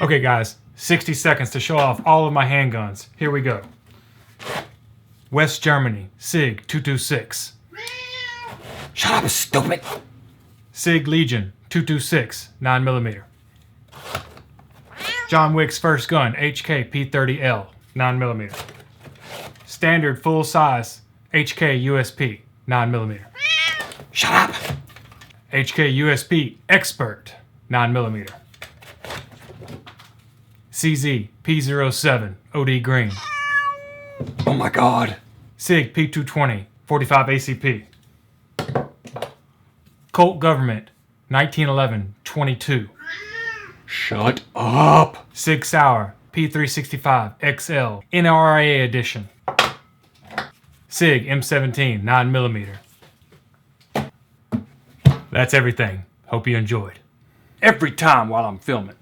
Okay guys, 60 seconds to show off all of my handguns. Here we go. West Germany, SIG 226. Shut up, stupid. SIG Legion 226, 9mm. John Wick's first gun, HK P30L, 9mm. Standard full size HK USP, 9mm. Shut up. HK USP Expert, 9mm. CZ P07 OD Green. Oh my god. SIG P220 45 ACP. COLT Government 1911-22. Shut up. SIG Sauer P365 XL NRA edition. SIG M17 9mm. That's everything. Hope you enjoyed. Every time while I'm filming.